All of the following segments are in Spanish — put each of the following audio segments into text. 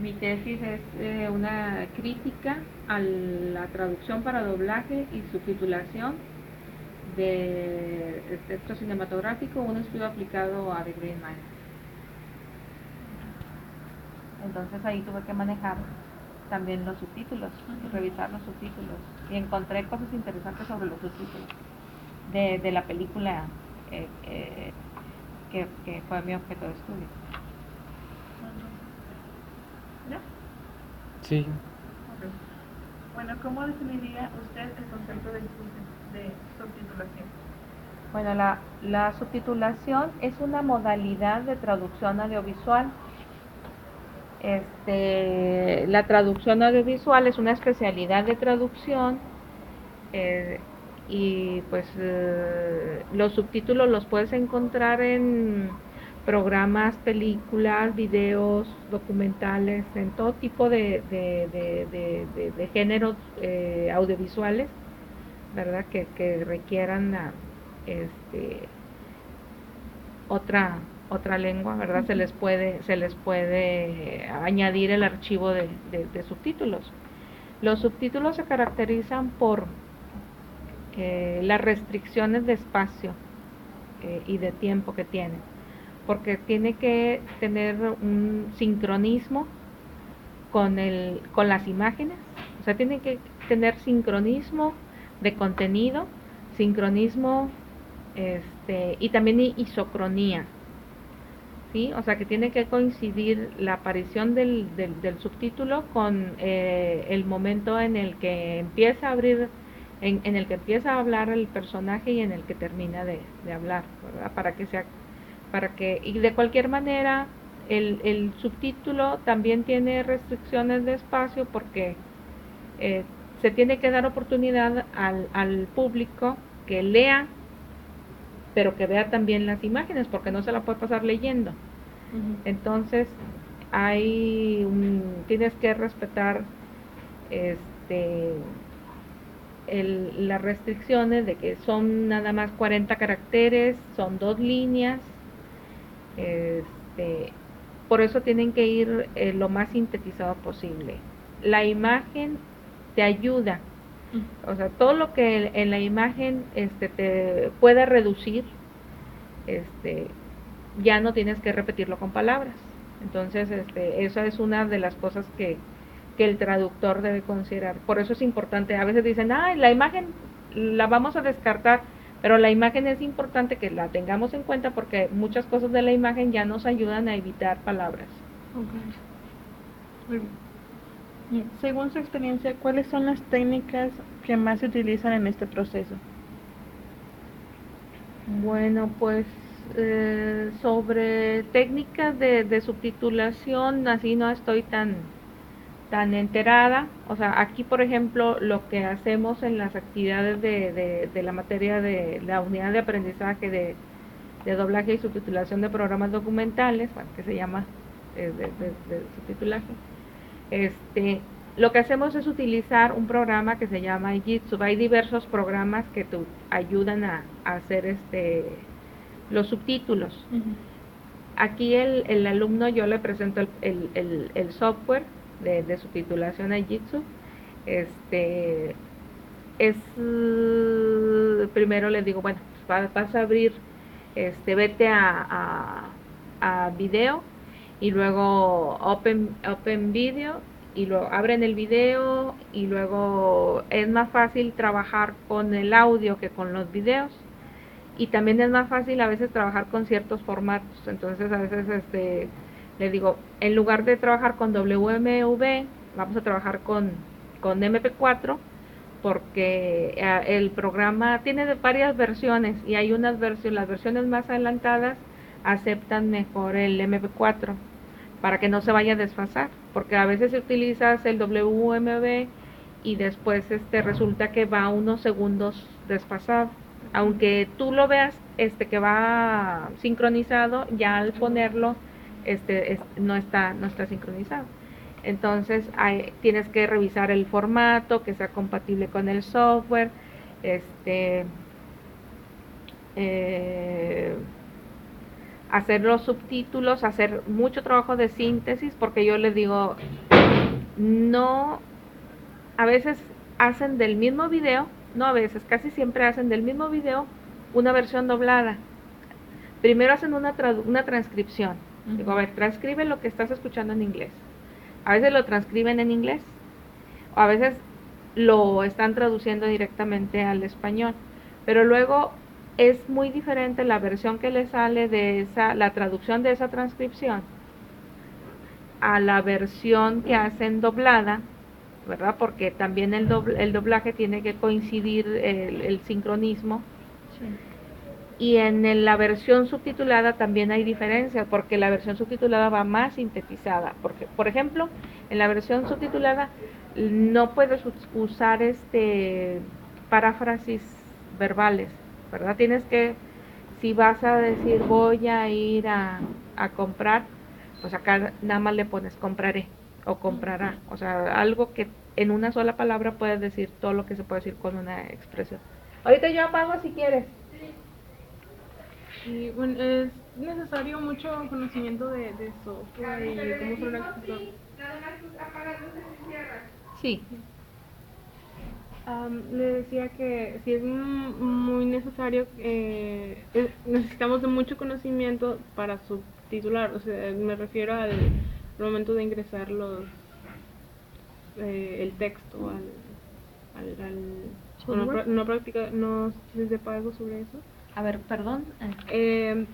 Mi tesis es una crítica a la traducción para doblaje y subtitulación de texto cinematográfico, un estudio aplicado a The Green Mile. Entonces ahí tuve que manejar también los subtítulos, revisar los subtítulos, y encontré cosas interesantes sobre los subtítulos de la película que fue mi objeto de estudio. ¿Ya? Sí. Ok. Bueno, ¿cómo definiría usted el concepto de subtitulación? Bueno, la subtitulación es una modalidad de traducción audiovisual. La traducción audiovisual es una especialidad de traducción, eh, y pues los subtítulos los puedes encontrar en programas, películas, videos, documentales, en todo tipo de géneros audiovisuales, ¿verdad? Que requieran este, otra otra lengua, ¿verdad? Se les puede añadir el archivo de subtítulos. Los subtítulos se caracterizan por las restricciones de espacio y de tiempo que tienen, porque tiene que tener un sincronismo con las imágenes, o sea, tiene que tener sincronismo de contenido, sincronismo y también isocronía, ¿sí? O sea, que tiene que coincidir la aparición del subtítulo con el momento en el que empieza a abrir, en el que empieza a hablar el personaje y en el que termina de hablar, ¿verdad? Y de cualquier manera, el subtítulo también tiene restricciones de espacio porque eh, se tiene que dar oportunidad al público que lea, pero que vea también las imágenes, porque no se la puede pasar leyendo. Entonces, tienes que respetar este, las restricciones de que son nada más 40 caracteres, son 2 líneas, este, por eso tienen que ir lo más sintetizado posible. La imagen te ayuda, o sea, todo lo que en la imagen te pueda reducir, este, ya no tienes que repetirlo con palabras. Entonces, esa es una de las cosas que el traductor debe considerar. Por eso es importante. A veces dicen, la imagen la vamos a descartar, pero la imagen es importante que la tengamos en cuenta porque muchas cosas de la imagen ya nos ayudan a evitar palabras. Okay. Muy bien. Según su experiencia, ¿cuáles son las técnicas que más se utilizan en este proceso? Bueno, pues sobre técnicas de subtitulación, así no estoy tan enterada. O sea, aquí, por ejemplo, lo que hacemos en las actividades de la materia de la unidad de aprendizaje de doblaje y subtitulación de programas documentales, bueno, que se llama de subtitulaje, lo que hacemos es utilizar un programa que se llama Jitsu. Hay diversos programas que te ayudan a hacer los subtítulos. Aquí el alumno, yo le presento el software de subtitulación a Jitsu. Primero le digo, bueno, vas a abrir, vete a video y luego open video y luego abren el video y luego es más fácil trabajar con el audio que con los videos, y también es más fácil a veces trabajar con ciertos formatos. Entonces a veces le digo, en lugar de trabajar con WMV, vamos a trabajar con MP4, porque el programa tiene varias versiones y hay las versiones más adelantadas aceptan mejor el MP4 para que no se vaya a desfasar, porque a veces utilizas el WMV y después resulta que va unos segundos desfasado, aunque tú lo veas que va sincronizado, ya al ponerlo no está sincronizado. Entonces tienes que revisar el formato, que sea compatible con el software, este, eh, hacer los subtítulos, hacer mucho trabajo de síntesis, porque yo les digo, no, a veces hacen del mismo video, no a veces, casi siempre hacen del mismo video una versión doblada. Primero hacen una transcripción. Digo, a ver, transcribe lo que estás escuchando en inglés. A veces lo transcriben en inglés, o a veces lo están traduciendo directamente al español. Pero luego es muy diferente la versión que le sale de la traducción de esa transcripción a la versión que hacen doblada, ¿verdad? Porque también el doblaje tiene que coincidir el sincronismo. Sí. Y en la versión subtitulada también hay diferencias, porque la versión subtitulada va más sintetizada. Porque, por ejemplo, en la versión subtitulada no puedes usar paráfrasis verbales, ¿verdad? Tienes que, si vas a decir voy a ir a comprar, pues acá nada más le pones compraré o comprará. O sea, algo que en una sola palabra puedes decir todo lo que se puede decir con una expresión. Ahorita yo apago si quieres. Y bueno, es necesario mucho conocimiento de software y cómo usar una computadora. Sí. Le decía que sí es muy necesario, necesitamos de mucho conocimiento para subtitular, o sea, me refiero al momento de ingresar el texto no practica, no se sepa algo sobre eso. A ver, perdón. Que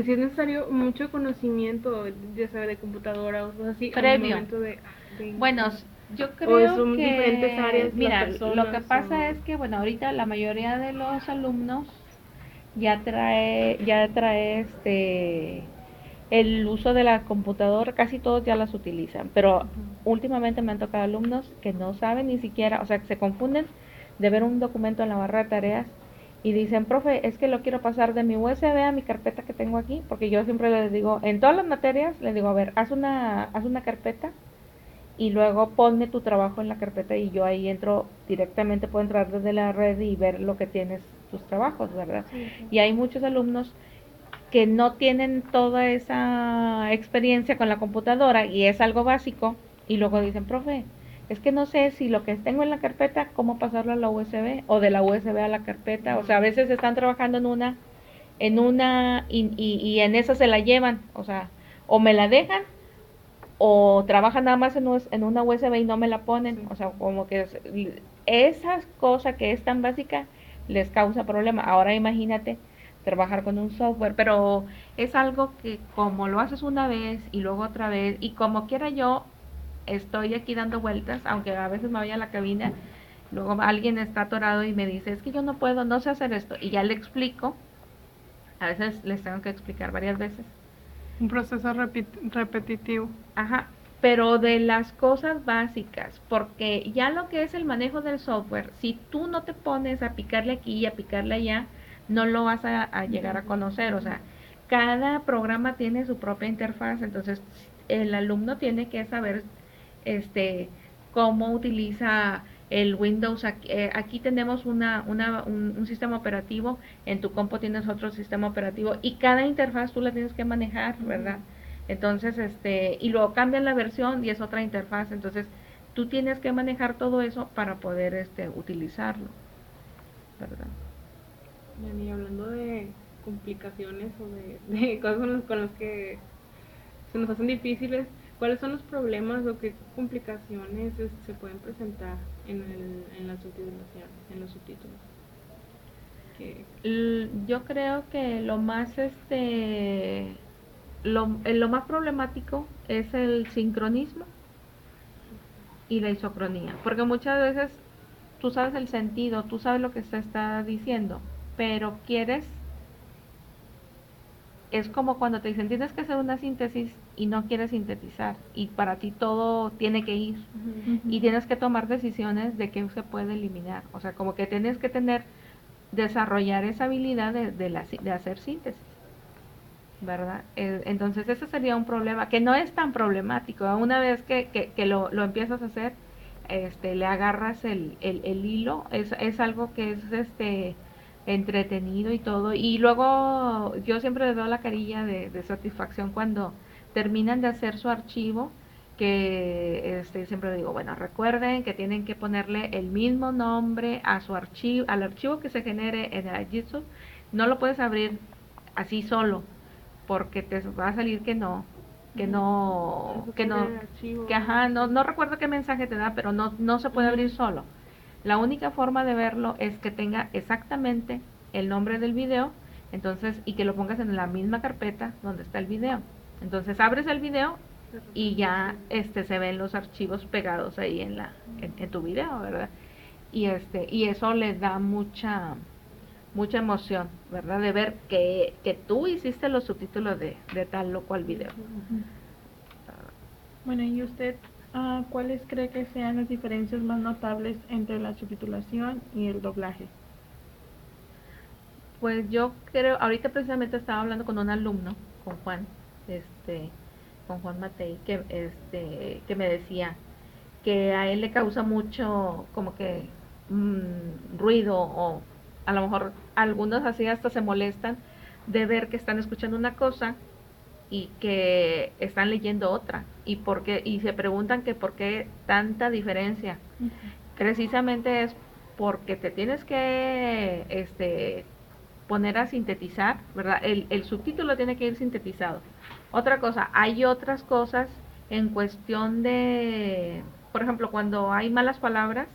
si es necesario mucho conocimiento, ya sea de computadora o cosas así, previo. Al momento de bueno, yo creo son que diferentes áreas. Mira, lo que pasa es que bueno, ahorita la mayoría de los alumnos ya trae el uso de la computadora, casi todos ya las utilizan, pero últimamente me han tocado alumnos que no saben ni siquiera, o sea, que se confunden de ver un documento en la barra de tareas y dicen, profe, es que lo quiero pasar de mi USB a mi carpeta que tengo aquí, porque yo siempre les digo, en todas las materias, les digo, a ver, haz una carpeta y luego ponme tu trabajo en la carpeta y yo ahí entro directamente, puedo entrar desde la red y ver lo que tienes tus trabajos, ¿verdad? Sí, sí. Y hay muchos alumnos que no tienen toda esa experiencia con la computadora y es algo básico y luego dicen, profe, es que no sé si lo que tengo en la carpeta, cómo pasarlo a la USB o de la USB a la carpeta, o sea, a veces están trabajando en una y en esa se la llevan, o sea, o me la dejan o trabajan nada más en una USB y no me la ponen, sí. O sea, como que esas cosas que es tan básica les causa problema. Ahora imagínate trabajar con un software, pero es algo que como lo haces una vez y luego otra vez y como quiera yo estoy aquí dando vueltas, aunque a veces me vaya a la cabina, luego alguien está atorado y me dice, es que yo no puedo, no sé hacer esto, y ya le explico, a veces les tengo que explicar varias veces. Un proceso repetitivo. Ajá, pero de las cosas básicas, porque ya lo que es el manejo del software, si tú no te pones a picarle aquí y a picarle allá, no lo vas a llegar a conocer, o sea, cada programa tiene su propia interfaz, entonces el alumno tiene que saber cómo utiliza el Windows. Aquí tenemos un sistema operativo, en tu compo tienes otro sistema operativo y cada interfaz tú la tienes que manejar, ¿verdad? Entonces, y luego cambian la versión y es otra interfaz, entonces tú tienes que manejar todo eso para poder utilizarlo, ¿verdad? Y hablando de complicaciones o de cosas con las que se nos hacen difíciles, ¿cuáles son los problemas o qué complicaciones se pueden presentar en la subtitulación, en los subtítulos? Yo creo que lo más lo más problemático es el sincronismo y la isocronía, porque muchas veces tú sabes el sentido, tú sabes lo que se está diciendo, pero es como cuando te dicen tienes que hacer una síntesis y no quieres sintetizar y para ti todo tiene que ir y tienes que tomar decisiones de qué se puede eliminar, o sea, como que tienes que desarrollar esa habilidad de hacer síntesis, ¿verdad? Entonces ese sería un problema que no es tan problemático. Una vez que lo empiezas a hacer, le agarras el hilo, es algo que es entretenido y todo. Y luego yo siempre les doy la carilla de satisfacción cuando terminan de hacer su archivo, que siempre digo, bueno, recuerden que tienen que ponerle el mismo nombre a su archivo, al archivo que se genere en el Jitsi. No lo puedes abrir así solo, porque te va a salir que no, que no, que no, que ajá, no recuerdo qué mensaje te da, pero no se puede abrir solo. La única forma de verlo es que tenga exactamente el nombre del video, entonces, y que lo pongas en la misma carpeta donde está el video. Entonces abres el video y ya se ven los archivos pegados ahí en tu video, ¿verdad? Y eso les da mucha emoción, ¿verdad? De ver que tú hiciste los subtítulos de tal o cual video. Bueno, ¿y usted cuáles cree que sean las diferencias más notables entre la subtitulación y el doblaje? Pues yo creo, ahorita precisamente estaba hablando con un alumno, con Juan, con Juan Matei, que me decía que a él le causa mucho como que ruido, o a lo mejor algunos así hasta se molestan de ver que están escuchando una cosa y que están leyendo otra, y se preguntan que por qué tanta diferencia. Precisamente es porque te tienes que poner a sintetizar, ¿verdad? El subtítulo tiene que ir sintetizado. Otra cosa, hay otras cosas en cuestión de, por ejemplo, cuando hay malas palabras,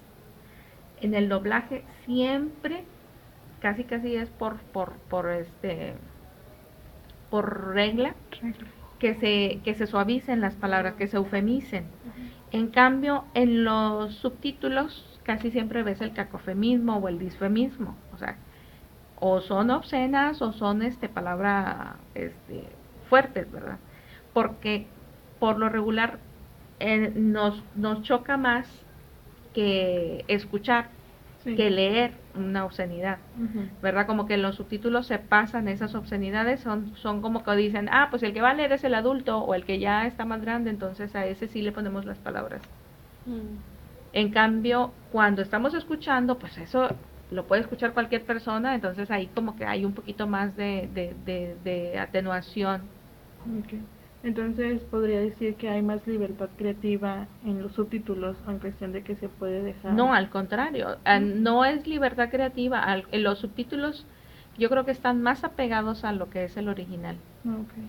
en el doblaje siempre, casi es por regla, que se suavicen las palabras, que se eufemicen. En cambio, en los subtítulos casi siempre ves el cacofemismo o el disfemismo, o sea, o son obscenas o son palabras fuertes, ¿verdad? Porque por lo regular nos choca más que escuchar, sí, que leer una obscenidad, ¿verdad? Como que en los subtítulos se pasan esas obscenidades, son como que dicen, pues el que va a leer es el adulto o el que ya está más grande, entonces a ese sí le ponemos las palabras. En cambio, cuando estamos escuchando, pues eso lo puede escuchar cualquier persona, entonces ahí como que hay un poquito más de atenuación. Okay. Entonces podría decir que hay más libertad creativa en los subtítulos, en cuestión de que se puede dejar. No, al contrario, no es libertad creativa. En los subtítulos yo creo que están más apegados a lo que es el original. Okay.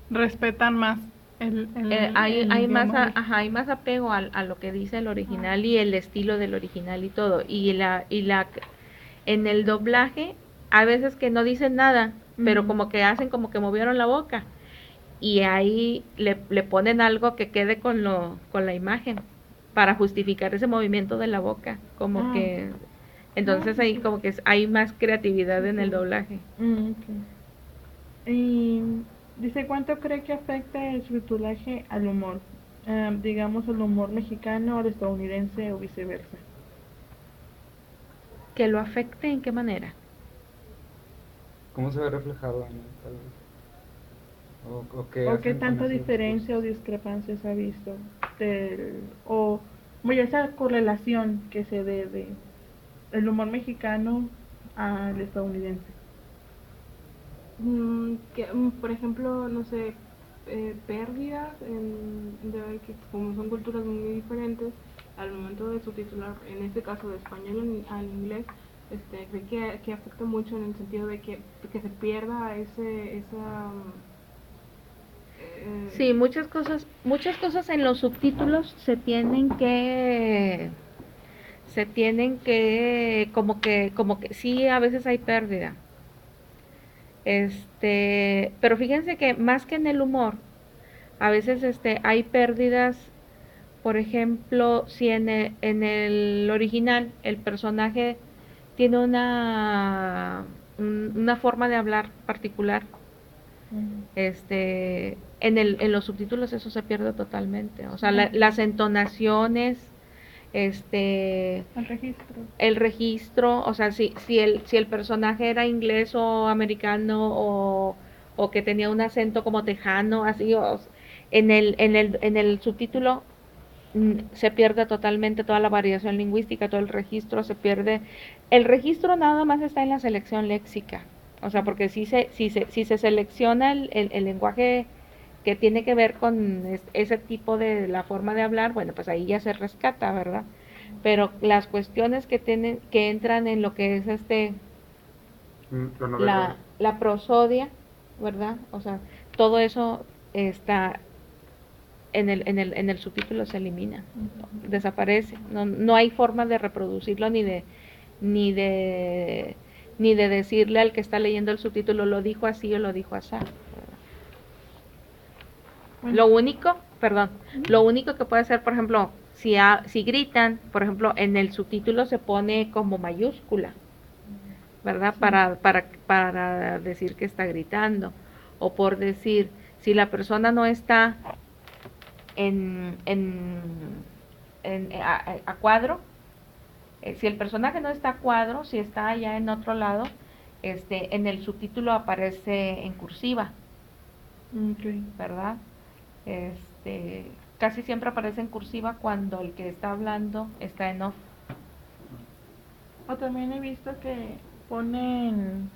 Respetan más hay más apego a lo que dice el original y el estilo del original y todo. En el doblaje a veces que no dicen nada, pero como que hacen como que movieron la boca, y ahí le ponen algo que quede con la imagen para justificar ese movimiento de la boca, como que entonces ahí como que hay más creatividad en el doblaje. Y dice, ¿cuánto cree que afecta el subtitulaje al humor? Digamos, el humor mexicano o el estadounidense o viceversa. ¿Que lo afecte en qué manera? ¿Cómo se ve reflejado en tal vez? ¿O qué tanta diferencia o discrepancia se ha visto? O esa correlación que se dé del humor mexicano al estadounidense. Por ejemplo, no sé, pérdidas, que como son culturas muy diferentes, al momento de subtitular, en este caso de español al inglés, creo que afecta mucho en el sentido de que se pierda esa... Sí, muchas cosas en los subtítulos se tienen que como que sí, a veces hay pérdida. Pero fíjense que más que en el humor, a veces hay pérdidas. Por ejemplo, si en el original el personaje tiene una forma de hablar particular, en los subtítulos eso se pierde totalmente. O sea, las entonaciones, el registro, o sea, si el personaje era inglés o americano, o que tenía un acento como tejano, así, en el subtítulo se pierde totalmente toda la variación lingüística, todo el registro se pierde. El registro nada más está en la selección léxica, o sea, porque si se selecciona el lenguaje que tiene que ver con ese tipo de la forma de hablar, bueno, pues ahí ya se rescata, ¿verdad? Pero las cuestiones que entran en lo que es Lo no verbal. la prosodia, ¿verdad? O sea, todo eso está en el subtítulo, se elimina, desaparece, no hay forma de reproducirlo ni de ni de decirle al que está leyendo el subtítulo lo dijo así o lo dijo así. Bueno. Lo único, perdón, lo único que puede ser, por ejemplo, si gritan, por ejemplo, en el subtítulo se pone como mayúscula, ¿verdad? Sí. Para decir que está gritando. O por decir, si la persona no está en, en, a cuadro, si el personaje no está a cuadro, si está allá en otro lado, en el subtítulo aparece en cursiva, Okay. ¿verdad? Casi siempre aparece en cursiva cuando el que está hablando está en off. O también he visto que ponen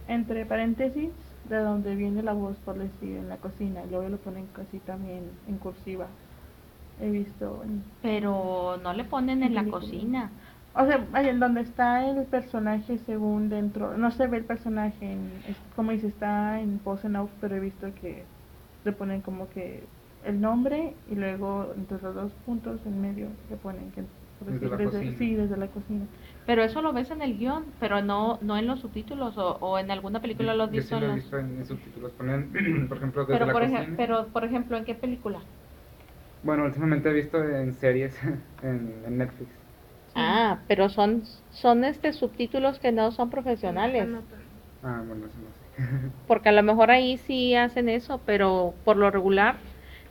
entre paréntesis de donde viene la voz, por decir, en la cocina, y luego lo ponen casi también en cursiva. He visto Pero no le ponen en la películas. cocina. O sea, ahí en donde está el personaje según dentro, no se ve el personaje, como dice, está en pose en off, pero he visto que le ponen como que el nombre y luego entre los dos puntos en medio le ponen que por Desde decir, la cocina. sí, desde la cocina. Pero eso lo ves en el guión, pero no en los subtítulos o en alguna película lo has Yo visto sí lo en he los... visto en subtítulos. Ponen, por ejemplo, desde la cocina. Pero por ejemplo, ¿en qué película? Bueno, últimamente he visto en series en Netflix. Ah, pero son subtítulos que no son profesionales, Ah, bueno, eso no sé. porque a lo mejor ahí sí hacen eso, pero por lo regular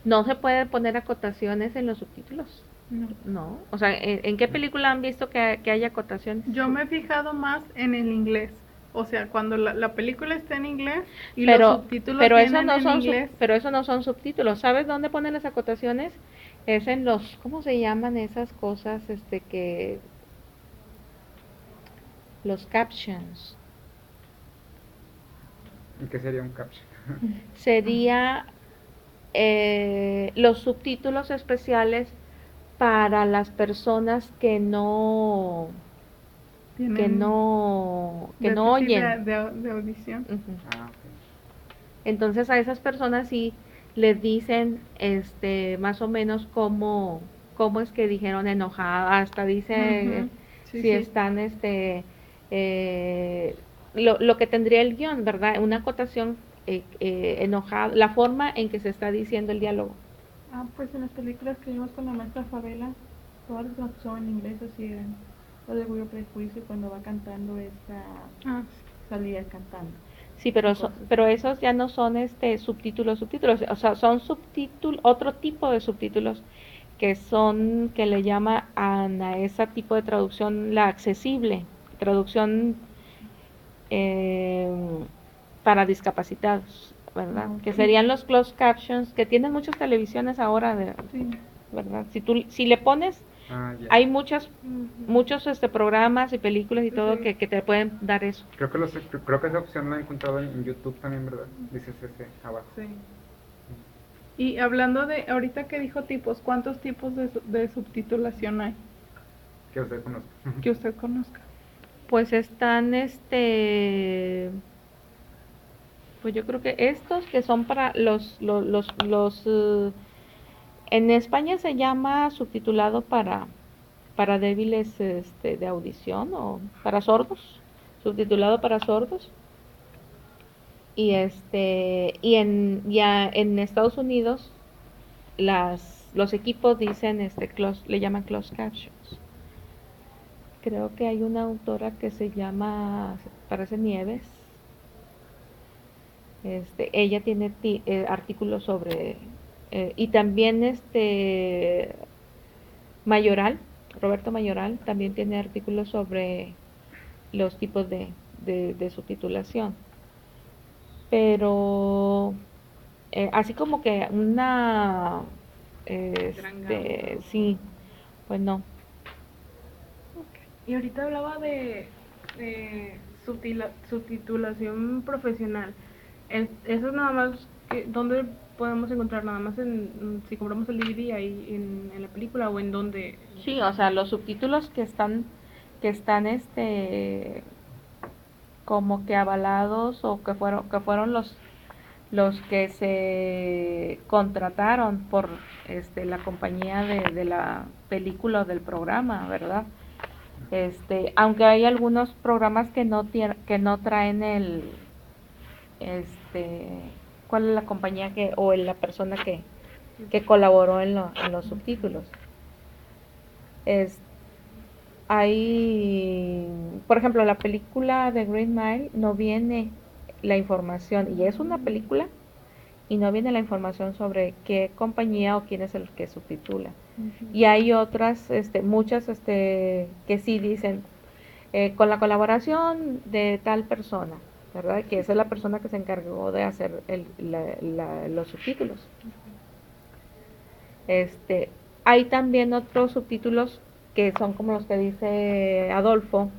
no se puede poner acotaciones en los subtítulos. No. No, o sea, ¿en qué película han visto que haya acotaciones? Yo me he fijado más en el inglés. O sea, cuando la película está en inglés y pero, los subtítulos pero eso vienen no en son inglés. pero eso no son subtítulos. ¿Sabes dónde ponen las acotaciones? Es en los, ¿cómo se llaman esas cosas? Que los captions. ¿Y qué sería un caption? Sería los subtítulos especiales para las personas que Tienen no déficit oyen. de audición. Ujú. Ah, ok. Entonces a esas personas sí les dicen más o menos cómo es que dijeron enojada, hasta dice Ujú. Sí, si sí. están lo que tendría el guión, ¿verdad? Una acotación enojada, la forma en que se está diciendo el diálogo. Ah, pues en las películas que vimos con la maestra Favela, todas las son en inglés, así eran. Lo de Orgullo y Prejuicio, cuando va cantando esta Ah, salida cantando. Sí, pero esos ya no son subtítulos, o sea, son otro tipo de subtítulos que le llama a ese tipo de traducción la accesible, traducción eh, para discapacitados, ¿verdad? Que serían los closed captions, que tienen muchas televisiones ahora, Sí. ¿verdad? Si le pones, Ah, ya. hay muchos programas y películas y todo Sí. que te pueden dar eso. Creo que esa opción la he encontrado en YouTube también, ¿verdad? Dices ese abajo. sí. Y hablando de, ahorita que dijo tipos, ¿cuántos tipos de subtitulación hay Que usted conozca. que usted conozca? Pues están pues yo creo que estos que son para en España se llama subtitulado para débiles de audición o para sordos, subtitulado para sordos. En Estados Unidos los equipos dicen le llaman closed captions. Creo que hay una autora que se llama, parece Nieves. Ella tiene artículos sobre y también Mayoral, Roberto Mayoral también tiene artículos sobre los tipos de subtitulación. Pero así como que Gran gama. sí, pues no. Y ahorita hablaba de subtitulación profesional. Eso es nada más, ¿dónde podemos encontrar? Nada más si compramos el DVD ahí en la película, o en donde. Sí, o sea, los subtítulos que están como que avalados o que fueron los que se contrataron por la compañía de la película o del programa, ¿verdad? Aunque hay algunos programas que no traen ¿cuál es la compañía o la persona que colaboró en los subtítulos? Hay, por ejemplo, la película de Green Mile no viene la información, y es una película, y no viene la información sobre qué compañía o quién es el que subtitula. Y hay otras, muchas, que sí dicen, con la colaboración de tal persona, ¿verdad? Que esa es la persona que se encargó de hacer los subtítulos. Hay también otros subtítulos que son como los que dice Adolfo,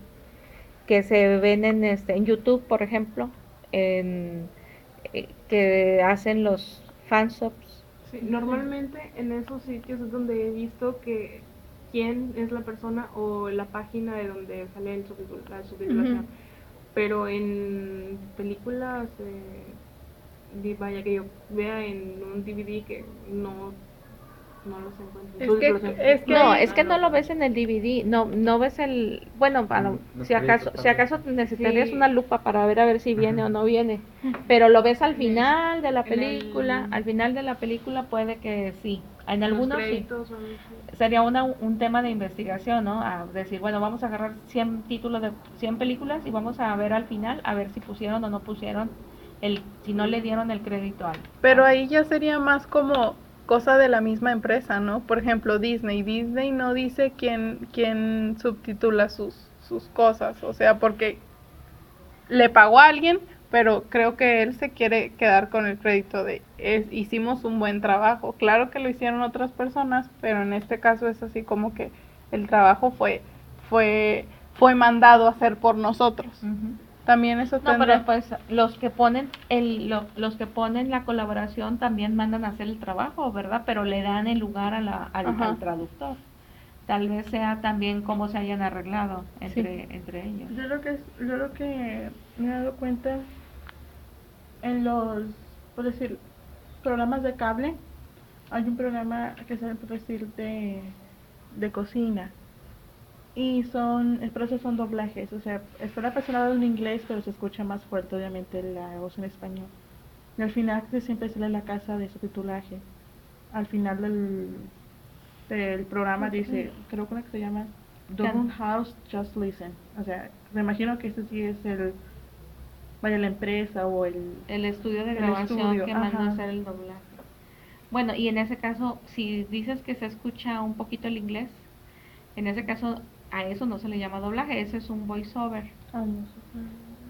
que se ven en YouTube, por ejemplo, que hacen los fansubs. Sí, normalmente en esos sitios es donde he visto que quién es la persona o la página de donde sale la subtitulación. Pero en películas, vaya, que yo vea en un DVD, que no los encuentro. Es que no lo ves en el DVD, no ves bueno, si acaso necesitarías Sí. una lupa para ver a ver si viene o no viene, pero lo ves al final de la película, al final de la película puede que sí, en algunos sí. Sería un tema de investigación, ¿no? A decir, bueno, vamos a agarrar 100 títulos de 100 películas y vamos a ver al final, a ver si pusieron o no pusieron, si no le dieron el crédito a alguien. Pero ahí ya sería más como cosa de la misma empresa, ¿no? Por ejemplo, Disney no dice quién subtitula sus cosas, o sea, porque le pagó a alguien, pero creo que él se quiere quedar con el crédito de hicimos un buen trabajo. Claro que lo hicieron otras personas, pero en este caso es así como que el trabajo fue mandado a hacer por nosotros. También eso no, pero pues los que ponen los que ponen la colaboración también mandan a hacer el trabajo, ¿verdad? Pero le dan el lugar al traductor. Tal vez sea también cómo se hayan arreglado entre ellos. Yo lo que me he dado cuenta en los, por decir, programas de cable, hay un programa que se por decir de cocina. Y pero esos son doblajes, o sea, está la persona hablando en inglés, pero se escucha más fuerte, obviamente, la voz en español. Y al final siempre sale la casa de subtitulaje. Al final del programa dice, creo que se llama Double House Just Listen. O sea, me imagino que este sí es la empresa o el estudio de grabación que manda a hacer el doblaje. Bueno, y en ese caso, si dices que se escucha un poquito el inglés, en ese caso a eso no se le llama doblaje, eso es un voiceover,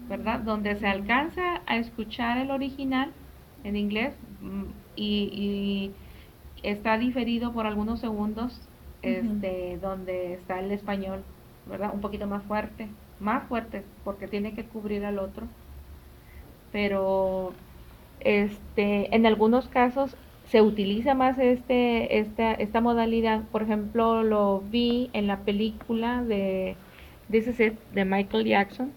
¿verdad? Donde se alcanza a escuchar el original en inglés y está diferido por algunos segundos, donde está el español, ¿verdad? Un poquito más fuerte, porque tiene que cubrir al otro. Pero en algunos casos se utiliza más esta modalidad. Por ejemplo, lo vi en la película de This Is It de Michael Jackson,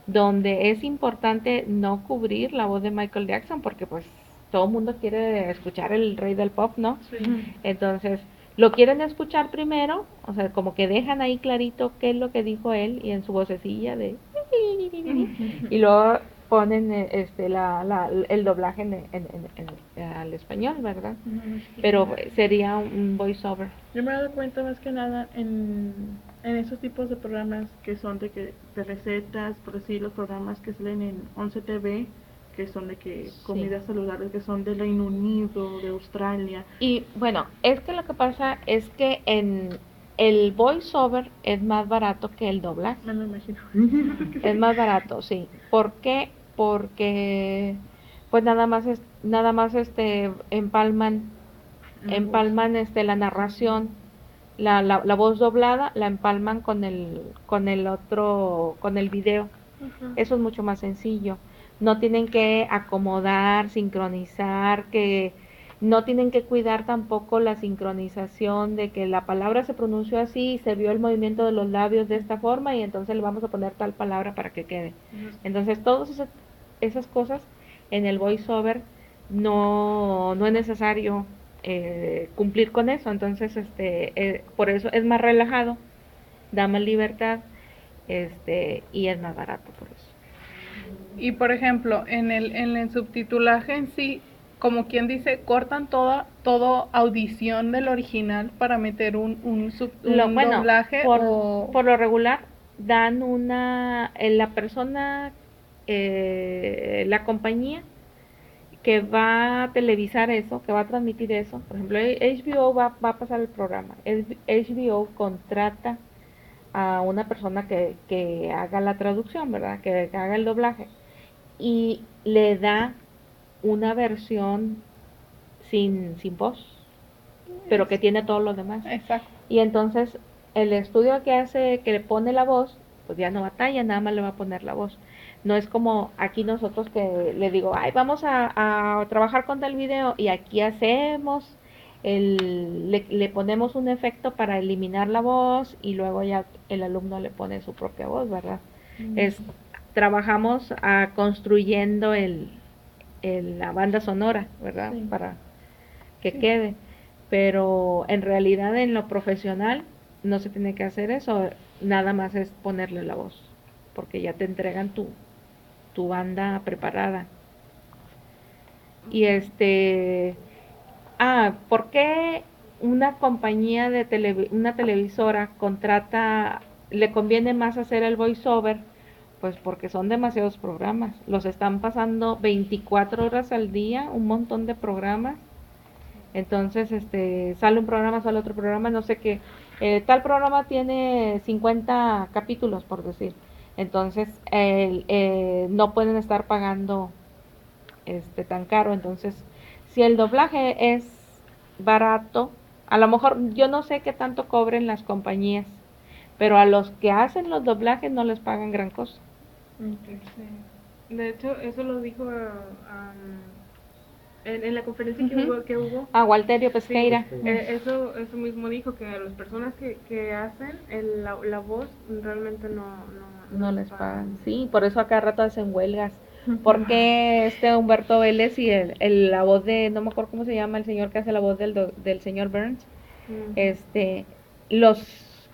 donde es importante no cubrir la voz de Michael Jackson porque pues todo el mundo quiere escuchar el rey del pop, ¿no? Sí. Entonces lo quieren escuchar primero, o sea, como que dejan ahí clarito qué es lo que dijo él y en su vocecilla de y luego ponen el doblaje al español, ¿verdad? Pero sería un voiceover. Yo me he dado cuenta más que nada en esos tipos de programas que son de recetas, por decir, los programas que salen en 11 TV, que son de que comidas saludables, que son de Reino Unido, de Australia. Y bueno, es que lo que pasa es que el voiceover es más barato que el doblaje. Me lo imagino. Es más barato, sí. ¿Por qué? Porque pues nada más empalman empalman la narración, la voz doblada, la empalman con con el video. Ajá. Eso es mucho más sencillo. No tienen que acomodar, sincronizar, que no tienen que cuidar tampoco la sincronización de que la palabra se pronunció así y se vio el movimiento de los labios de esta forma y entonces le vamos a poner tal palabra para que quede. Entonces, todas esas cosas en el voiceover no es necesario cumplir con eso. Entonces, por eso es más relajado, da más libertad, y es más barato por eso. Y por ejemplo, en el subtitulaje en sí, como quien dice, cortan todo audición del original para meter un Bueno, doblaje o... por lo regular dan la persona, la compañía que va a televisar eso, que va a transmitir eso, por ejemplo, HBO va a pasar el programa, HBO contrata a una persona que haga la traducción, ¿verdad? Que haga el doblaje y le da una versión sin voz, pero que tiene todo lo demás. Exacto. Y entonces el estudio que le pone la voz, pues ya no batalla, nada más le va a poner la voz. No es como aquí nosotros que le digo, ay, vamos a trabajar con tal video y aquí hacemos, le ponemos un efecto para eliminar la voz y luego ya el alumno le pone su propia voz, ¿verdad? Trabajamos construyendo la banda sonora, ¿verdad? Sí. Para que quede. Pero en realidad en lo profesional no se tiene que hacer eso, nada más es ponerle la voz, porque ya te entregan tu banda preparada. Y ¿por qué una compañía una televisora le conviene más hacer el voiceover? Pues porque son demasiados programas, los están pasando 24 horas al día, un montón de programas. Entonces, sale un programa, sale otro programa, no sé qué. Tal programa tiene 50 capítulos, por decir. Entonces, no pueden estar pagando tan caro. Entonces, si el doblaje es barato, a lo mejor yo no sé qué tanto cobren las compañías, pero a los que hacen los doblajes no les pagan gran cosa. Sí. De hecho, eso lo dijo en la conferencia que hubo. Walterio Pesqueira. Sí, eso mismo dijo, que a las personas que hacen la voz realmente no les pagan. Sí, por eso acá rato hacen huelgas. Porque Humberto Vélez y la voz no me acuerdo cómo se llama el señor que hace la voz del señor Burns,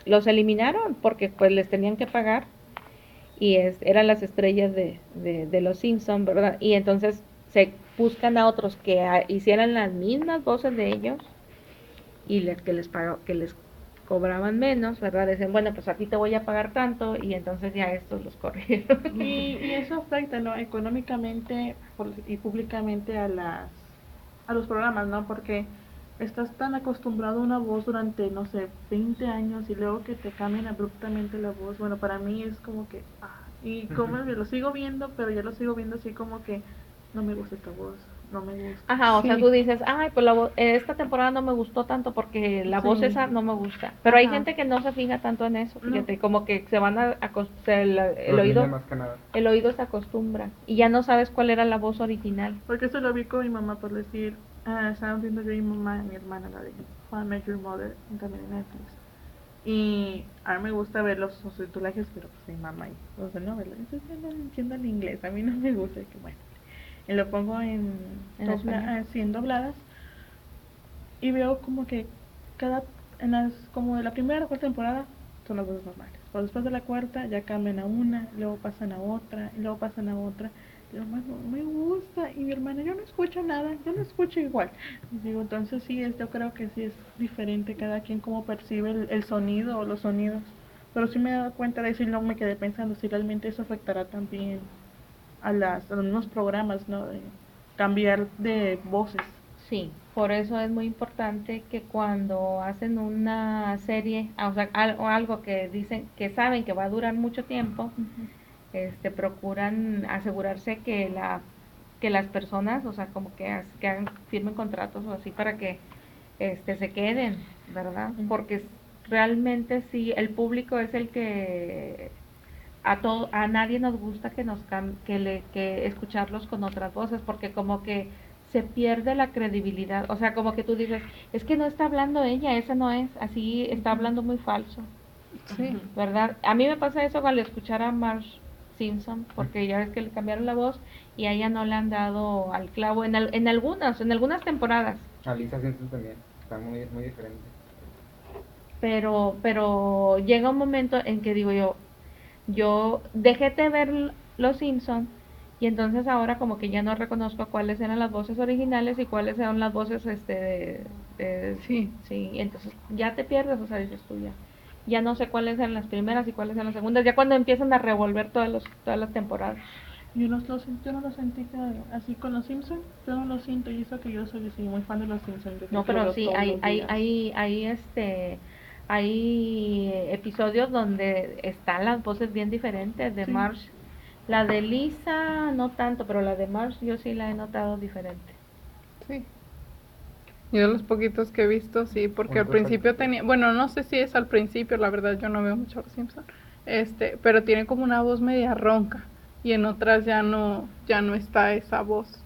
los eliminaron porque pues les tenían que pagar y eran las estrellas de los Simpson, ¿verdad? Y entonces se buscan a otros que hicieran las mismas voces de ellos y que les cobraban menos, ¿verdad? Decían, bueno, pues a ti te voy a pagar tanto y entonces ya estos los corrieron. Y eso afecta, ¿no? Económicamente y públicamente a los programas, ¿no? Porque estás tan acostumbrado a una voz durante, no sé, 20 años y luego que te cambien abruptamente la voz. Bueno, para mí es como que, y como lo sigo viendo, pero ya lo sigo viendo así como que no me gusta esta voz, no me gusta. Ajá, o sea, Sí. tú dices, ay, pues esta temporada no me gustó tanto porque la voz Sí. esa no me gusta. Pero hay Ajá. gente que no se fija tanto en eso, No. fíjate, como que se van el Los oído, niños más que nada. el oído se acostumbra y ya no sabes cuál era la voz original. Porque eso lo vi con mi mamá por decir, estaba viendo yo y mi mamá, mi hermana, la de How I Met Your Mother, también en Netflix. Y a mí me gusta ver los subtitulajes, pero pues mi mamá y los de novela. Entonces yo no entiendo el inglés, a mí no me gusta, que bueno. Y lo pongo En español. en dobladas y veo como que como de la primera a la cuarta temporada son las voces normales. Pero después de la cuarta ya cambian a una, luego pasan a otra, y luego pasan a otra. Y yo, no me gusta. Y mi hermana, yo no escucho nada, yo no escucho igual. Y digo, entonces sí, yo creo que sí es diferente cada quien cómo percibe el sonido o los sonidos. Pero sí me he dado cuenta de eso y luego me quedé pensando si realmente eso afectará también a los mismos programas, ¿no? De cambiar de voces. Sí, por eso es muy importante que cuando hacen una serie, o sea, algo que dicen, que saben que va a durar mucho tiempo, procuran asegurarse que las personas, o sea, como que firmen contratos o así para que se queden, ¿verdad? Ujú. Porque realmente sí, el público es el que a nadie nos gusta que que escucharlos con otras voces, porque como que se pierde la credibilidad, o sea, como que tú dices, es que no está hablando ella, esa no es, así está hablando muy falso, Sí. ¿verdad? A mí me pasa eso al escuchar a Marge Simpson, porque ya ves que le cambiaron la voz y a ella no le han dado al clavo en algunas temporadas, A Lisa Simpson también, está muy diferente. pero llega un momento en que digo yo dejé de ver Los Simpson y entonces ahora como que ya no reconozco cuáles eran las voces originales y cuáles eran las voces Sí. sí, entonces ya te pierdes, o sea, dices tú ya no sé cuáles eran las primeras y cuáles eran las segundas, ya cuando empiezan a revolver todas las temporadas. Yo no lo sentí así con los Simpsons, yo no lo siento y eso que yo soy sí, muy fan de los Simpsons, yo No, lo pero veo sí, todos los días. hay episodios donde están las voces bien diferentes de Sí. Marge. La de Lisa no tanto, pero la de Marge yo sí la he notado diferente. Sí. Y de los poquitos que he visto, sí, porque al Puntos principio altos. tenía, bueno, no sé si es al principio, la verdad yo no veo mucho a los Simpson, pero tiene como una voz media ronca y en otras ya no está esa voz.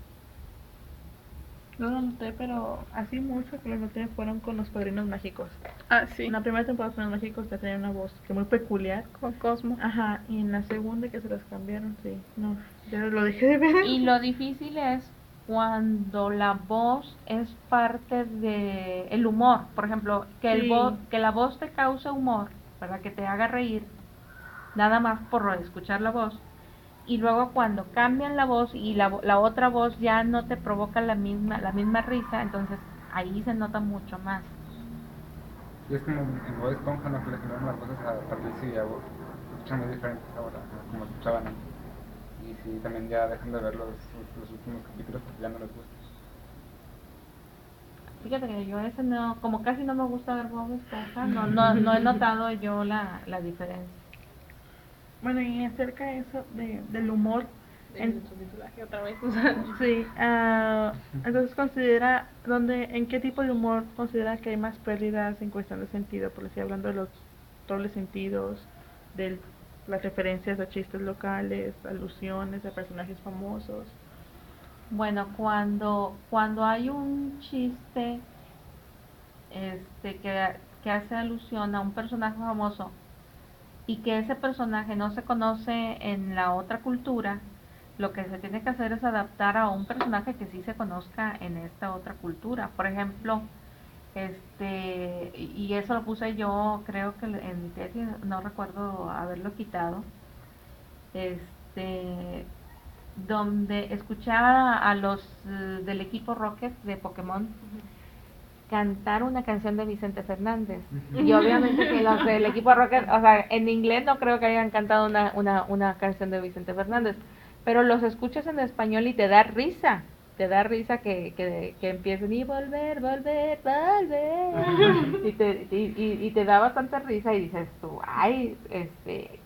No lo noté, pero así mucho que lo noté fueron con los Padrinos Mágicos. Ah, sí, En la primera temporada de Padrinos Mágicos ya tenía una voz que muy peculiar. con Cosmo. Ajá, y en la segunda que se las cambiaron, sí, no, ya lo dejé de ver. Y lo difícil es cuando la voz es parte de el humor, por ejemplo, Sí. que la voz te cause humor, ¿verdad? Que te haga reír, nada más por escuchar la voz. Y luego cuando cambian la voz y la otra voz ya no te provoca la misma risa, entonces ahí se nota mucho más. Y es como en Bob Esponja, ¿no? Que le cambiaron las voces a Patricio y a Bob. Se escuchan muy diferentes ahora, ¿no? Como escuchaban antes. Y sí, también ya dejan de ver los últimos capítulos porque ya no les gusta. Fíjate que yo ese no, como casi no me gusta ver Bob Esponja, no he notado yo la diferencia. Bueno, y acerca de eso, del humor, En el subtitulaje otra vez, o sea, sí, entonces en qué tipo de humor considera que hay más pérdidas en cuestión de sentido, por decir, hablando de los dobles sentidos, de las referencias a chistes locales, alusiones a personajes famosos. Bueno, cuando hay un chiste que hace alusión a un personaje famoso y que ese personaje no se conoce en la otra cultura, lo que se tiene que hacer es adaptar a un personaje que sí se conozca en esta otra cultura. Por ejemplo, y eso lo puse yo, creo que en mi tesis, no recuerdo haberlo quitado, este, donde escuchaba a los del equipo Rocket de Pokémon cantar una canción de Vicente Fernández. Y obviamente que los del equipo Rocket, o sea, en inglés no creo que hayan cantado una canción de Vicente Fernández, pero los escuchas en español y te da risa que empiecen y volver, volver, volver, y te da bastante risa y dices tú, ay,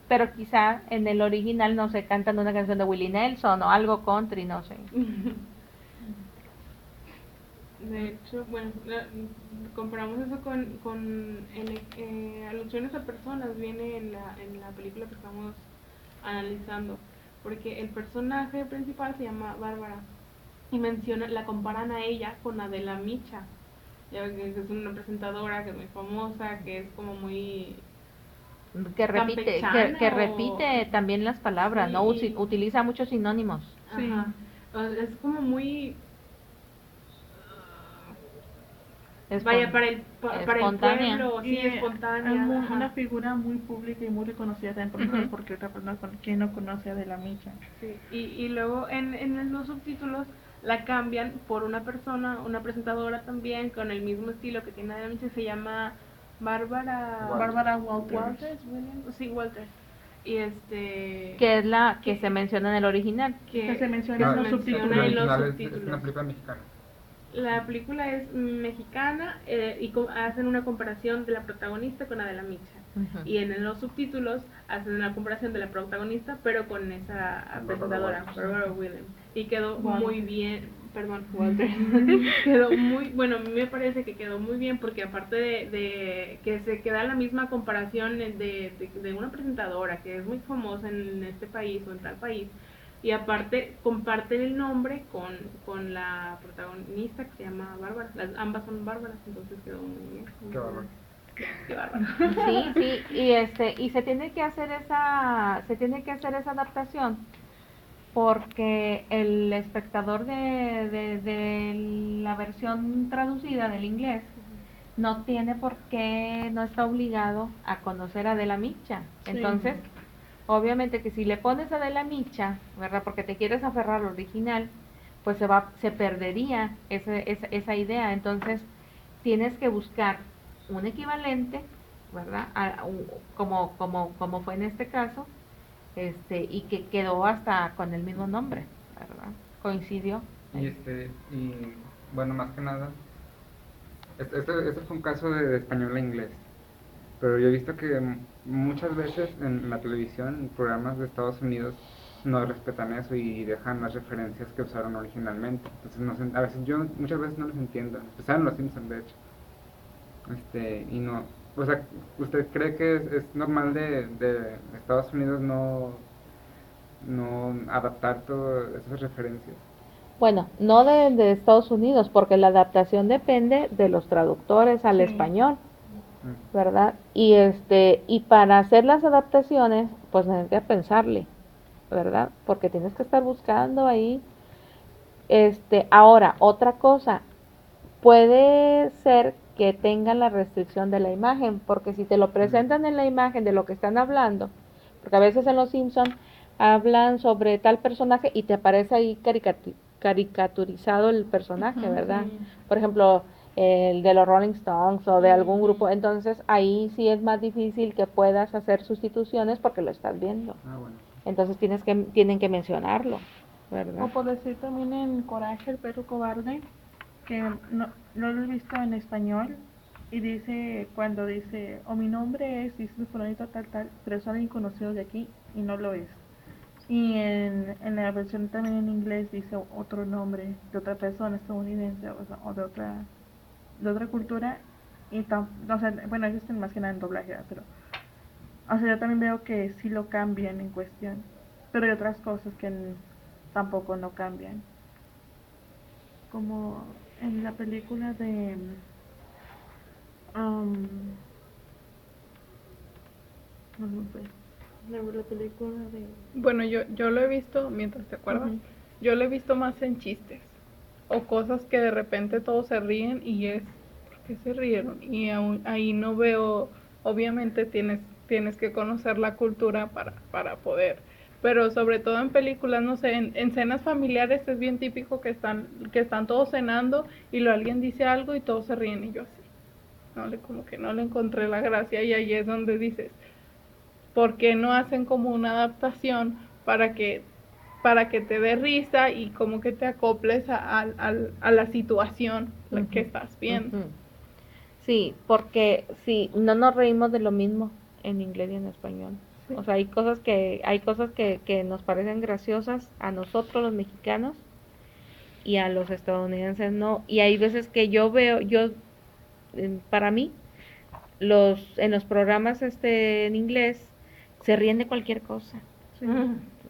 pero quizá en el original no se cantan una canción de Willie Nelson o algo country, no sé. de hecho, bueno, comparamos eso con alusiones a personas, viene en la película que estamos analizando, porque el personaje principal se llama Bárbara y la comparan a ella con Adela Micha, ya que es una presentadora que es muy famosa, que es como muy Que repite, campechana que o- repite también las palabras, sí, ¿no? y- Utiliza muchos sinónimos. Sí. Ajá. Es como muy vaya Espon- para el espontánea. pueblo, sí, Y espontánea. Ajá. una figura muy pública y muy reconocida también por nosotros, porque otra persona quien no conoce a De la Micha. Sí, y luego en los subtítulos la cambian por una persona, una presentadora también, con el mismo estilo que tiene Adela Micha, se llama Bárbara Bárbara Walters. Walters, William, sí, Walters. Y Que es la que se menciona en el original. Que se menciona que en se los subtítulos. menciona en los original es subtítulos. una película mexicana. La película es mexicana y hacen una comparación de la protagonista con Adela Micha. Ujú. Y en los subtítulos hacen una comparación de la protagonista, pero con esa presentadora, Walters. Barbara Williams. Y quedó Wow. muy bien, perdón, Walter, quedó muy, bueno, a mí me parece que quedó muy bien porque aparte de que se queda la misma comparación de una presentadora que es muy famosa en este país o en tal país, y aparte comparten el nombre con la protagonista que se llama Bárbara, ambas son Bárbaras, entonces quedó muy bien. Qué bárbaro. Qué bárbaro. Sí, sí, y se tiene que hacer esa adaptación porque el espectador de la versión traducida del inglés no tiene por qué, no está obligado a conocer a Adela Micha. Entonces, obviamente que si le pones a Adela Micha, ¿verdad? Porque te quieres aferrar al original, pues se perdería esa idea. Entonces, tienes que buscar un equivalente, ¿verdad? Como fue en este caso, y que quedó hasta con el mismo nombre, ¿verdad? Coincidió. Y bueno, más que nada, este fue un caso de español a inglés, pero yo he visto que muchas veces en la televisión, en programas de Estados Unidos, no respetan eso y dejan las referencias que usaron originalmente. Entonces, a veces yo muchas veces no los entiendo, especialmente los Simpsons, de hecho. Y no, o sea, ¿usted cree que es normal de Estados Unidos no adaptar todas esas referencias? Bueno, no de Estados Unidos, porque la adaptación depende de los traductores al Sí. español, Mm. ¿verdad? Y para hacer las adaptaciones, pues tienes que pensarle, ¿verdad? Porque tienes que estar buscando ahí. Ahora, otra cosa, puede ser que tengan la restricción de la imagen, porque si te lo presentan en la imagen de lo que están hablando, porque a veces en los Simpson hablan sobre tal personaje y te aparece ahí caricaturizado el personaje, ¿verdad? Sí. Por ejemplo, el de los Rolling Stones o de algún grupo, entonces ahí sí es más difícil que puedas hacer sustituciones porque lo estás viendo. Ah, bueno. Entonces tienen que mencionarlo, O ¿verdad? por decir también en Coraje, el perro cobarde, que no lo he visto en español, y dice, cuando dice, o mi nombre es, dice fulanito tal, tal, pero es alguien conocido de aquí, y no lo es. Y en la versión también en inglés dice otro nombre de otra persona estadounidense, o sea, o de otra cultura, y o sea, bueno, eso es más que nada en doblaje, ¿verdad? Pero, o sea, yo también veo que sí lo cambian en cuestión, pero hay otras cosas que tampoco no cambian, como en la película de um, no me fue, la película de Bueno, yo lo he visto, mientras te acuerdas, Ujú. yo lo he visto más en chistes o cosas que de repente todos se ríen y es, ¿por qué se rieron? Y ahí no veo, obviamente tienes que conocer la cultura para poder, pero sobre todo en películas, no sé, en cenas familiares es bien típico que están todos cenando y luego alguien dice algo y todos se ríen y yo así, como que no le encontré la gracia y ahí es donde dices, ¿por qué no hacen como una adaptación para que te dé risa y como que te acoples a la situación que estás viendo? Ujú. Sí, porque sí, no nos reímos de lo mismo en inglés y en español. Sí. O sea, hay cosas que nos parecen graciosas a nosotros los mexicanos y a los estadounidenses no. Y hay veces que para mí, en los programas en inglés se ríen de cualquier cosa. Sí.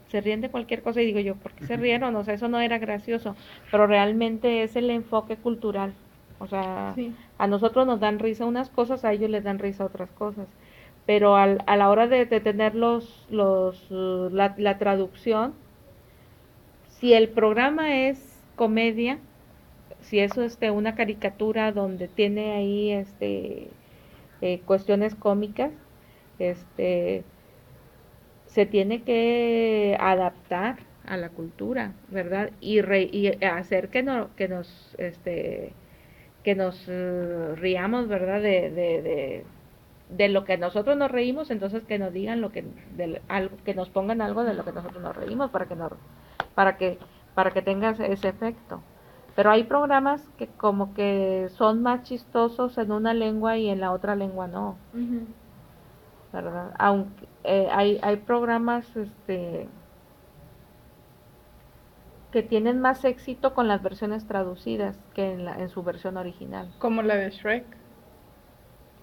Se ríen de cualquier cosa y digo yo, ¿por qué se rieron? O sea, eso no era gracioso, pero realmente es el enfoque cultural. O sea, Sí. a nosotros nos dan risa unas cosas, a ellos les dan risa otras cosas. Pero a la hora de tener la traducción, si el programa es comedia, si eso es una caricatura donde tiene ahí cuestiones cómicas, este se tiene que adaptar a la cultura, ¿verdad? Y hacer que nos riamos, ¿verdad? De lo que nosotros nos reímos, entonces que nos digan algo, que nos pongan algo de lo que nosotros nos reímos para que, para que tenga ese efecto. Pero hay programas que como que son más chistosos en una lengua y en la otra lengua no, Ujú. ¿verdad? Aunque hay programas que tienen más éxito con las versiones traducidas que en su versión original. Como la de Shrek.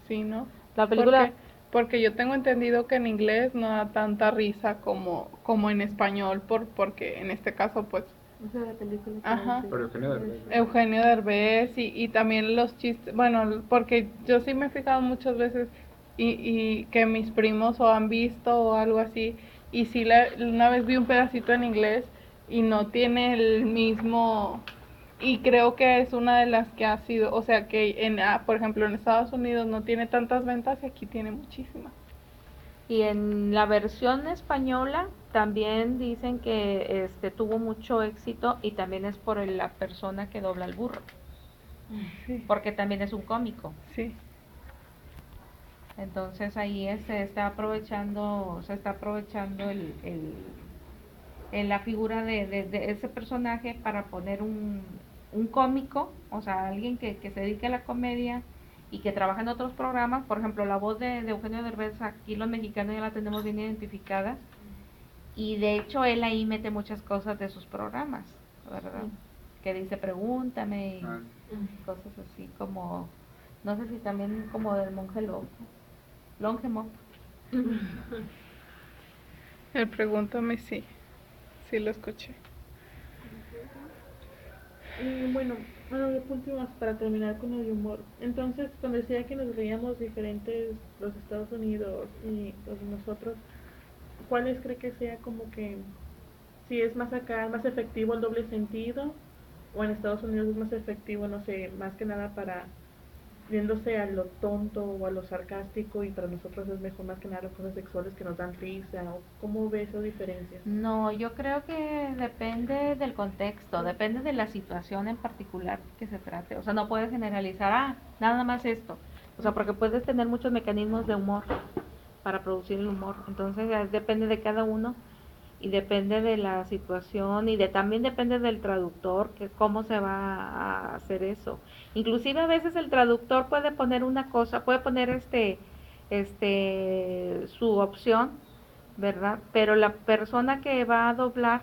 Sí, ¿no? La película, Porque yo tengo entendido que en inglés no da tanta risa como en español, porque en este caso, pues, Esa es la película. Ajá. Pero Eugenio Derbez. Eugenio Derbez y también los chistes, bueno, porque yo sí me he fijado muchas veces y que mis primos o han visto o algo así, y sí una vez vi un pedacito en inglés y no tiene el mismo, y creo que es una de las que ha sido, o sea que por ejemplo en Estados Unidos no tiene tantas ventas y aquí tiene muchísimas. y en la versión española también dicen que tuvo mucho éxito y también es por la persona que dobla al burro, Sí, porque también es un cómico. sí. Entonces ahí se está aprovechando la figura de ese personaje para poner un cómico, o sea, alguien que se dedique a la comedia y que trabaja en otros programas. Por ejemplo, la voz de Eugenio Derbez, aquí los mexicanos ya la tenemos bien identificada, y de hecho él ahí mete muchas cosas de sus programas, ¿verdad? Que dice pregúntame y Ah, cosas así como, no sé si también como del monje Longemo. El pregúntame sí lo escuché. Y bueno, de últimas para terminar con el humor. Entonces, cuando decía que nos veíamos diferentes los Estados Unidos y los nosotros, ¿cuáles cree que sea como que si es más acá, más efectivo el doble sentido o en Estados Unidos es más efectivo, no sé, más que nada para viéndose a lo tonto o a lo sarcástico y para nosotros es mejor más que nada las cosas sexuales que nos dan risa o cómo ve esa diferencia? No, yo creo que depende del contexto, depende de la situación en particular que se trate. O sea, no puedes generalizar, nada más esto. O sea, porque puedes tener muchos mecanismos de humor para producir el humor. Entonces, depende de cada uno y depende de la situación y también depende del traductor, que cómo se va a hacer eso. Inclusive a veces el traductor puede poner una cosa, puede poner su opción, ¿verdad? Pero la persona que va a doblar,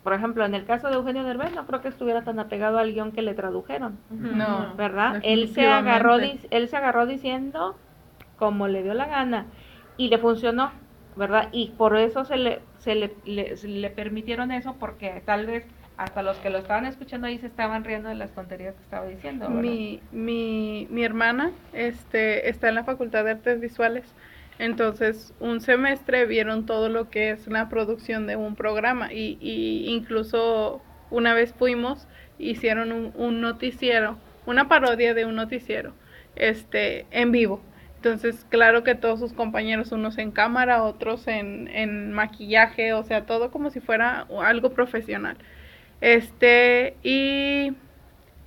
por ejemplo, en el caso de Eugenio Derbez, no creo que estuviera tan apegado al guión que le tradujeron, No, ¿verdad? definitivamente. Él se agarró diciendo como le dio la gana y le funcionó, ¿verdad? Y por eso se le permitieron eso, porque tal vez hasta los que lo estaban escuchando ahí se estaban riendo de las tonterías que estaba diciendo, ¿verdad? Mi hermana está en la Facultad de Artes Visuales, entonces un semestre vieron todo lo que es la producción de un programa y incluso una vez fuimos, hicieron un noticiero, una parodia de un noticiero, en vivo. Entonces, claro que todos sus compañeros, unos en cámara, otros en maquillaje, o sea, todo como si fuera algo profesional. Y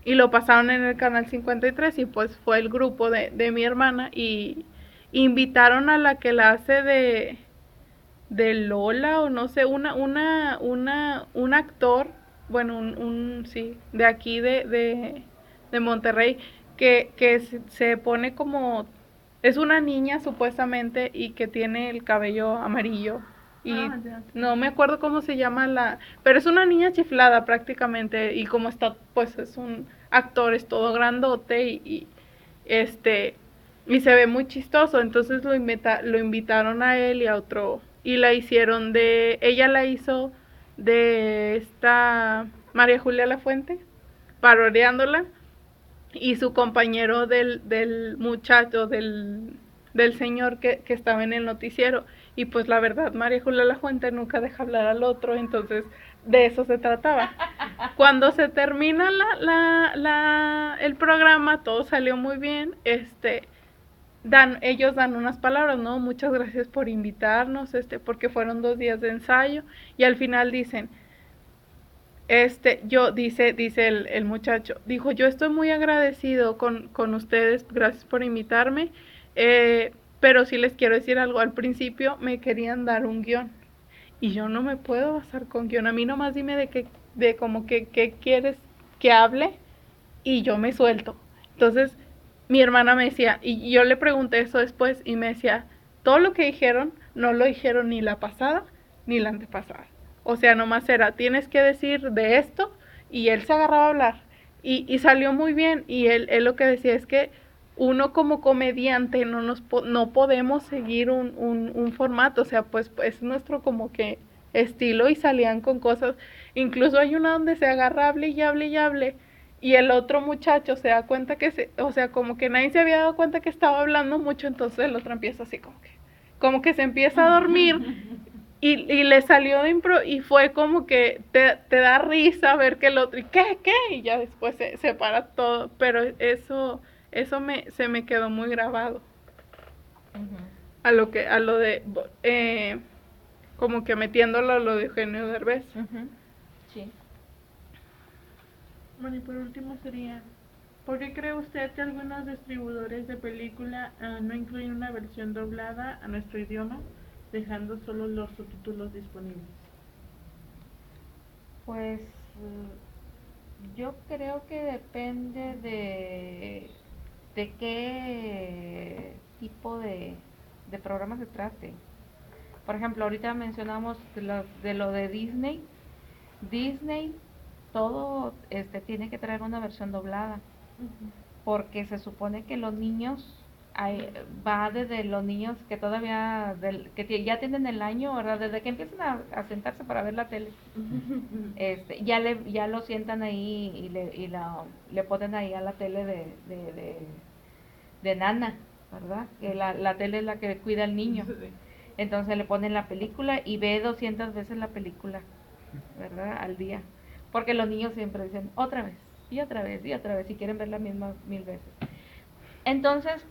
lo pasaron en el canal 53 y pues fue el grupo de mi hermana y invitaron a la que la hace de Lola o no sé, un actor, bueno, sí, de aquí de Monterrey, que se pone como, es una niña supuestamente y que tiene el cabello amarillo y no me acuerdo cómo se llama pero es una niña chiflada prácticamente y como está, pues es un actor, es todo grandote y se ve muy chistoso, entonces lo invitaron a él y a otro, y ella la hizo de esta María Julia Lafuente, parodiándola, y su compañero del muchacho, del señor que estaba en el noticiero, y pues la verdad María Julia Lafuente nunca deja hablar al otro, entonces de eso se trataba. Cuando se termina el programa, todo salió muy bien, ellos dan unas palabras, ¿no? Muchas gracias por invitarnos, porque fueron 2 días de ensayo, y al final dicen, dice el muchacho, dijo, yo estoy muy agradecido con ustedes, gracias por invitarme, pero sí les quiero decir algo, al principio me querían dar un guión, y yo no me puedo basar con guión, a mí nomás dime de como que quieres que hable, y yo me suelto. Entonces, mi hermana me decía, y yo le pregunté eso después, y me decía, todo lo que dijeron, no lo dijeron ni la pasada, ni la antepasada. O sea, nomás era, tienes que decir de esto, y él se agarraba a hablar. Y salió muy bien, y él lo que decía es que uno como comediante no podemos seguir un formato, o sea, pues es nuestro como que estilo, y salían con cosas, incluso hay una donde se agarra, hable y hable y hable, y el otro muchacho se da cuenta o sea, como que nadie se había dado cuenta que estaba hablando mucho, entonces el otro empieza así como que se empieza a dormir, y le salió de impro, y fue como que te da risa ver que el otro, ¿y qué? Y ya después se para todo, pero se me quedó muy grabado. A lo de, como que metiéndolo a lo de Eugenio Derbez. Sí. Bueno, y por último sería, ¿por qué cree usted que algunos distribuidores de película no incluyen una versión doblada a nuestro idioma, dejando solo los subtítulos disponibles? Pues yo creo que depende de qué tipo de programa se trate. Por ejemplo, ahorita mencionamos de lo de Disney. Disney todo tiene que traer una versión doblada, porque se supone que los niños va desde los niños que todavía ya tienen el año, ¿verdad? Desde que empiezan a sentarse para ver la tele, ya lo sientan ahí le ponen ahí a la tele de nana, ¿verdad? Que la tele es la que cuida al niño. Entonces le ponen la película y ve 200 veces la película, ¿verdad? Al día. Porque los niños siempre dicen otra vez, y otra vez, y otra vez, y quieren ver la misma 1000 veces. Entonces,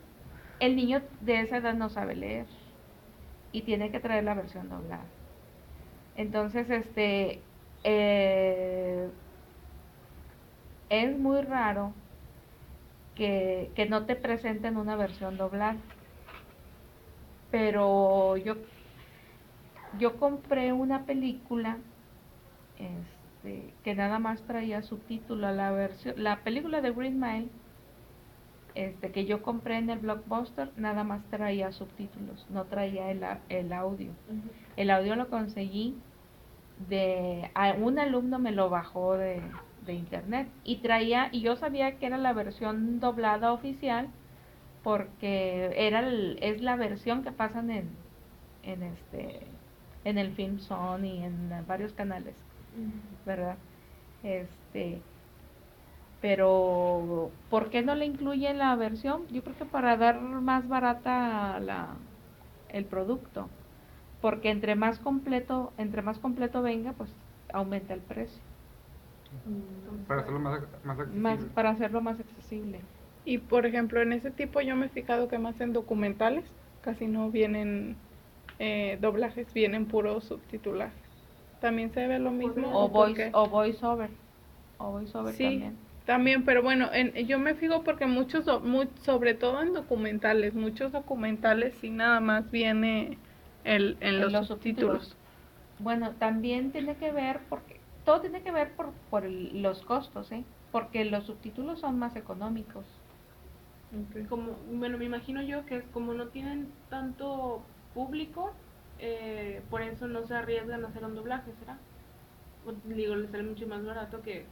el niño de esa edad no sabe leer y tiene que traer la versión doblada. Entonces, es muy raro que no te presenten una versión doblada. Pero yo compré una película que nada más traía subtítulo. La película de Green Mile, que yo compré en el Blockbuster, nada más traía subtítulos, no traía el audio. El audio lo conseguí un alumno me lo bajó de internet, y yo sabía que era la versión doblada oficial, porque es la versión que pasan en en el Film Zone y en varios canales, ¿verdad? Pero ¿por qué no le incluye la versión? Yo creo que para dar más barata el producto, porque entre más completo venga, pues aumenta el precio, Para hacerlo más accesible. para hacerlo más accesible. Y por ejemplo, en ese tipo yo me he fijado que más en documentales casi no vienen doblajes, vienen puros subtitulajes. También se ve lo mismo. O voice over. Sí, también. pero bueno, yo me fijo porque sobre todo en documentales, muchos documentales sí nada más viene en los subtítulos. Bueno, también tiene que ver, porque todo tiene que ver por los costos, ¿eh? Porque los subtítulos son más económicos. Bueno, me imagino yo que es como no tienen tanto público, por eso no se arriesgan a hacer un doblaje, ¿será? Digo, les sale mucho más barato que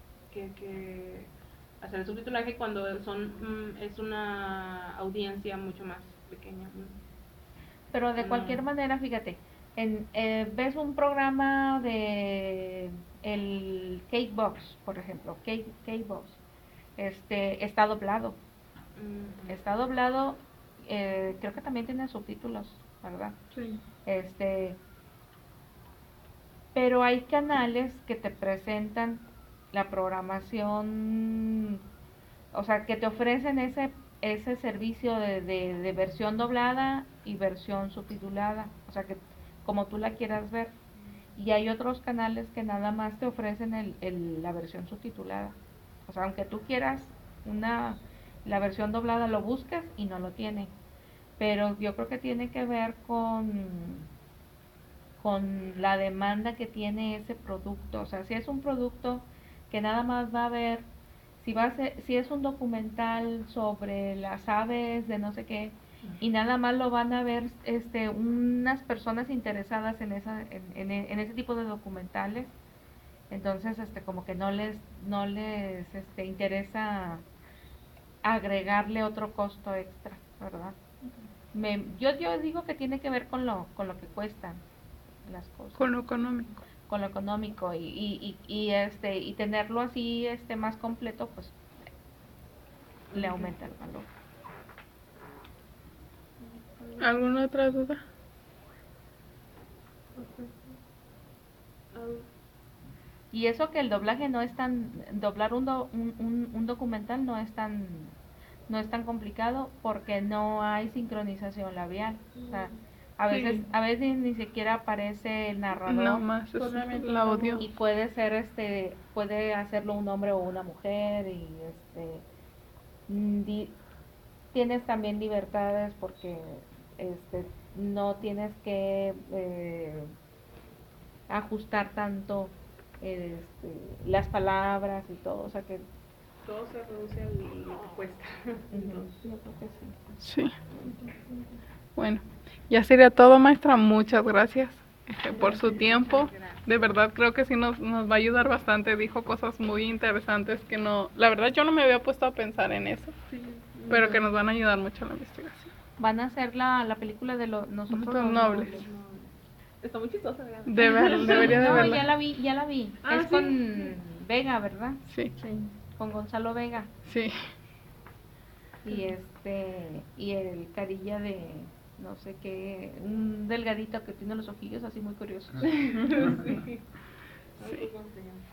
hacer el subtitulaje cuando es una audiencia mucho más pequeña. Pero de cualquier manera, fíjate, ves un programa de el Cakebox, por ejemplo, Cakebox, está doblado. Está doblado, creo que también tiene subtítulos, ¿verdad? Sí. Pero hay canales que te presentan la programación, o sea, que te ofrecen ese servicio de versión doblada y versión subtitulada, o sea, que como tú la quieras ver. Y hay otros canales que nada más te ofrecen la versión subtitulada. O sea, aunque tú quieras la versión doblada, lo buscas y no lo tiene. Pero yo creo que tiene que ver con la demanda que tiene ese producto. O sea, si es un producto que nada más va a ver, si es un documental sobre las aves de no sé qué, y nada más lo van a ver unas personas interesadas en en ese tipo de documentales. Entonces como que no les interesa agregarle otro costo extra, ¿verdad? Yo digo que tiene que ver con lo que cuestan las cosas, Con lo económico. con lo económico, y tenerlo así más completo, pues le aumenta el valor. ¿Alguna otra duda? Y eso que el doblaje no es doblar un documental no es tan complicado porque no hay sincronización labial. O sea, Sí. a veces ni siquiera aparece el narrador. No más es Solamente el audio. Y puede ser puede hacerlo un hombre o una mujer, y tienes también libertades porque no tienes que ajustar tanto las palabras y todo, o sea que Todo se reduce a lo que cuesta. Entonces, yo creo que sí. Sí. Bueno, ya sería todo, maestra. Muchas gracias por su tiempo. De verdad creo que sí nos va a ayudar bastante. Dijo cosas muy interesantes que no, la verdad yo no me había puesto a pensar en eso, pero que nos van a ayudar mucho en la investigación. Van a hacer la película de nosotros Los los nobles. está muy chistosa, ¿verdad? Debería de No, verla. ya la vi. Ah, Es ¿sí? con Vega, ¿verdad? Sí, Con Gonzalo Vega sí. y el carilla de no sé qué, un delgadito que tiene los ojillos así muy curiosos. Sí. Sí. ¿Cómo se llama?